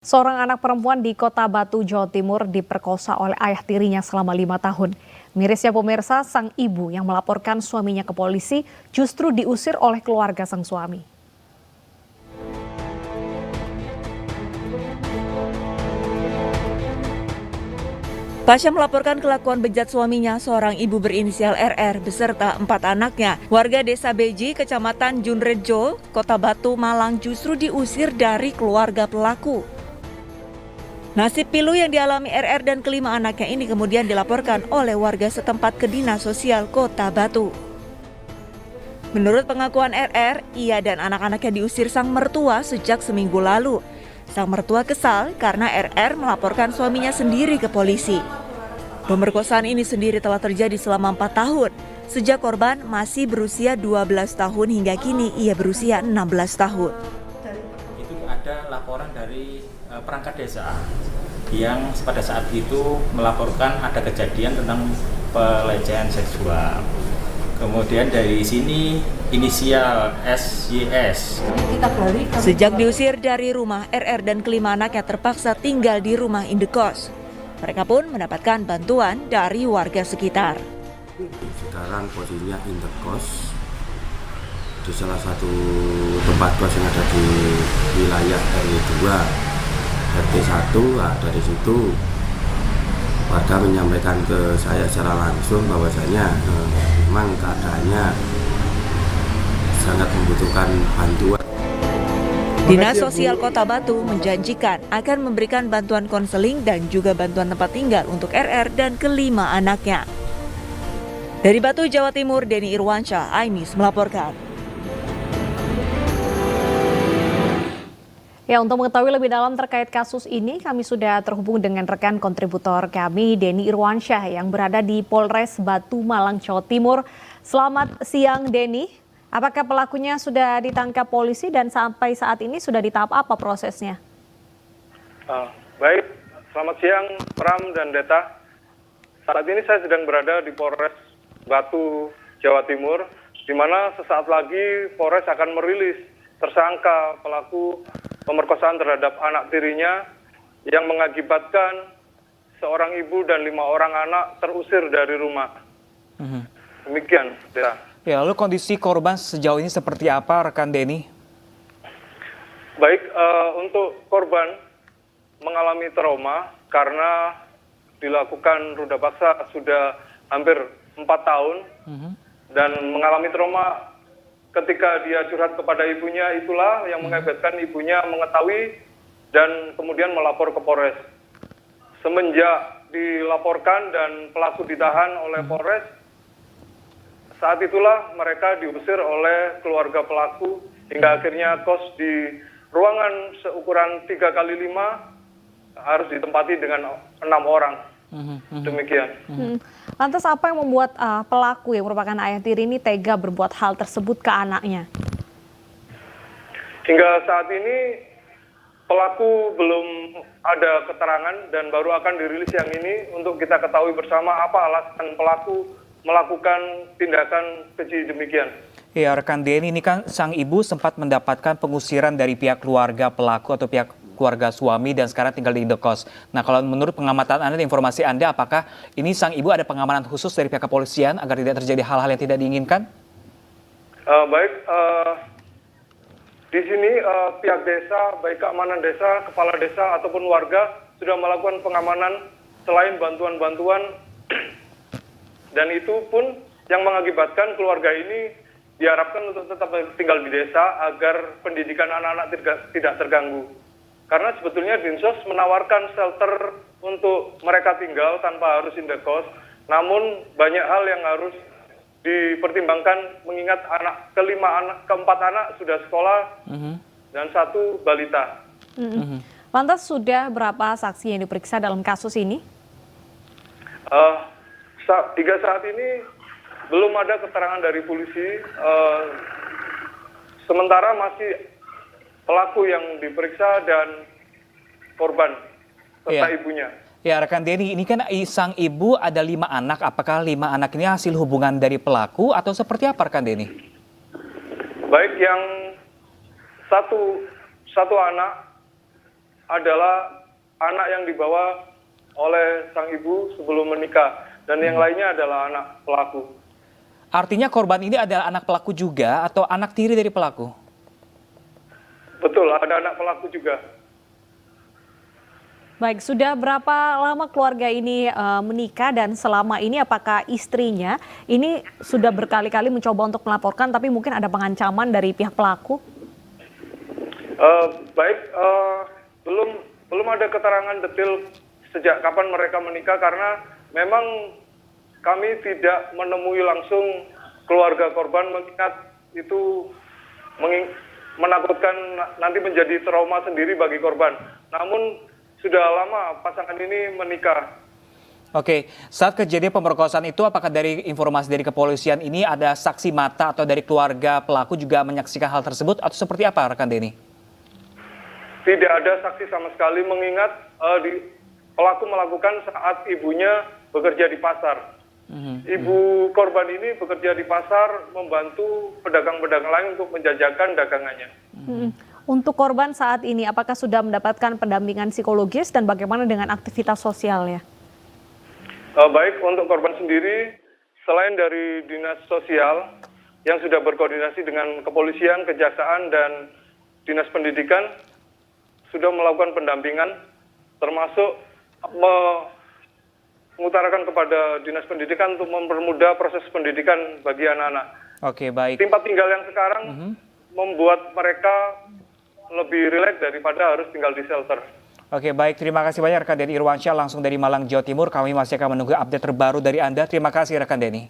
Seorang anak perempuan di Kota Batu, Jawa Timur diperkosa oleh ayah tirinya selama 5 tahun. Mirisnya pemirsa, sang ibu yang melaporkan suaminya ke polisi justru diusir oleh keluarga sang suami. Pasha melaporkan kelakuan bejat suaminya, seorang ibu berinisial RR beserta 4 anaknya. Warga Desa Beji, Kecamatan Junrejo, Kota Batu, Malang justru diusir dari keluarga pelaku. Nasib pilu yang dialami RR dan kelima anaknya ini kemudian dilaporkan oleh warga setempat ke Dinas Sosial Kota Batu. Menurut pengakuan RR, ia dan anak-anaknya diusir sang mertua sejak seminggu lalu. Sang mertua kesal karena RR melaporkan suaminya sendiri ke polisi. Pemerkosaan ini sendiri telah terjadi selama 4 tahun. Sejak korban masih berusia 12 tahun hingga kini ia berusia 16 tahun. Itu ada laporan dari perangkat desa yang pada saat itu melaporkan ada kejadian tentang pelecehan seksual. Kemudian dari sini inisial SYS. Sejak diusir dari rumah, RR dan kelima anaknya terpaksa tinggal di rumah indekos. Mereka pun mendapatkan bantuan dari warga sekitar. Sekarang posisinya indekos di salah satu tempat kos yang ada di wilayah RW2, RT1. Dari situ warga menyampaikan ke saya secara langsung bahwasanya memang keadaannya sangat membutuhkan bantuan. Dinas Sosial Kota Batu menjanjikan akan memberikan bantuan konseling dan juga bantuan tempat tinggal untuk RR dan kelima anaknya. Dari Batu, Jawa Timur, Denny Irwansyah, iNews melaporkan. Ya, untuk mengetahui lebih dalam terkait kasus ini, kami sudah terhubung dengan rekan kontributor kami, Denny Irwansyah, yang berada di Polres Batu, Malang, Jawa Timur. Selamat siang, Denny. Apakah pelakunya sudah ditangkap polisi dan sampai saat ini sudah di tahap apa prosesnya? Baik, selamat siang Pram dan Deta. Saat ini saya sedang berada di Polres Batu, Jawa Timur, di mana sesaat lagi Polres akan merilis tersangka pelaku pemerkosaan terhadap anak tirinya yang mengakibatkan seorang ibu dan 5 orang anak terusir dari rumah. Demikian, Deta. Ya, lalu kondisi korban sejauh ini seperti apa, rekan Denny? Baik, untuk korban mengalami trauma karena dilakukan ruda paksa sudah hampir 4 tahun dan mengalami trauma ketika dia curhat kepada ibunya, itulah yang mengakibatkan ibunya mengetahui dan kemudian melapor ke Polres. Semenjak dilaporkan dan pelaku ditahan oleh Polres, saat itulah mereka diusir oleh keluarga pelaku hingga akhirnya kos di ruangan seukuran 3x5 harus ditempati dengan 6 orang. Demikian. Lantas apa yang membuat pelaku yang merupakan ayah tiri ini tega berbuat hal tersebut ke anaknya? Hingga saat ini pelaku belum ada keterangan dan baru akan dirilis yang ini untuk kita ketahui bersama apa alasan pelaku melakukan tindakan keji demikian. Ya, rekan Denny, ini kan sang ibu sempat mendapatkan pengusiran dari pihak keluarga pelaku atau pihak keluarga suami dan sekarang tinggal di indekos. Nah, kalau menurut pengamatan Anda, informasi Anda, apakah ini sang ibu ada pengamanan khusus dari pihak kepolisian agar tidak terjadi hal-hal yang tidak diinginkan? Baik, di sini pihak desa, baik keamanan desa, kepala desa ataupun warga sudah melakukan pengamanan selain bantuan-bantuan. Dan itu pun yang mengakibatkan keluarga ini diharapkan untuk tetap tinggal di desa agar pendidikan anak-anak tidak terganggu. Karena sebetulnya Dinsos menawarkan shelter untuk mereka tinggal tanpa harus indekos, namun banyak hal yang harus dipertimbangkan mengingat keempat anak sudah sekolah dan 1 balita. Lantas sudah berapa saksi yang diperiksa dalam kasus ini? Hingga saat ini belum ada keterangan dari polisi, sementara masih pelaku yang diperiksa dan korban serta ibunya. Ya, rekan Denny, ini kan sang ibu ada 5 anak. Apakah 5 anak ini hasil hubungan dari pelaku atau seperti apa, rekan Denny? Baik, yang satu anak adalah anak yang dibawa oleh sang ibu sebelum menikah, dan yang lainnya adalah anak pelaku. Artinya korban ini adalah anak pelaku juga atau anak tiri dari pelaku? Betul, ada anak pelaku juga. Baik, sudah berapa lama keluarga ini menikah dan selama ini apakah istrinya ini sudah berkali-kali mencoba untuk melaporkan tapi mungkin ada pengancaman dari pihak pelaku? Belum ada keterangan detail sejak kapan mereka menikah karena memang kami tidak menemui langsung keluarga korban, mengingat itu menakutkan nanti menjadi trauma sendiri bagi korban. Namun sudah lama pasangan ini menikah. Oke, saat kejadian pemerkosaan itu apakah dari informasi dari kepolisian ini ada saksi mata atau dari keluarga pelaku juga menyaksikan hal tersebut atau seperti apa rekan Denny? Tidak ada saksi sama sekali, mengingat pelaku melakukan saat ibunya bekerja di pasar. Ibu korban ini bekerja di pasar membantu pedagang-pedagang lain untuk menjajakan dagangannya. Untuk korban saat ini apakah sudah mendapatkan pendampingan psikologis dan bagaimana dengan aktivitas sosialnya? Baik, untuk korban sendiri, selain dari dinas sosial yang sudah berkoordinasi dengan kepolisian, kejaksaan, dan dinas pendidikan, sudah melakukan pendampingan, termasuk mengutarakan kepada dinas pendidikan untuk mempermudah proses pendidikan bagi anak-anak. Oke, baik. Tempat tinggal yang sekarang membuat mereka lebih rileks daripada harus tinggal di shelter. Oke, baik. Terima kasih banyak rekan Denny Irwansyah langsung dari Malang, Jawa Timur. Kami masih akan menunggu update terbaru dari Anda. Terima kasih rekan Denny.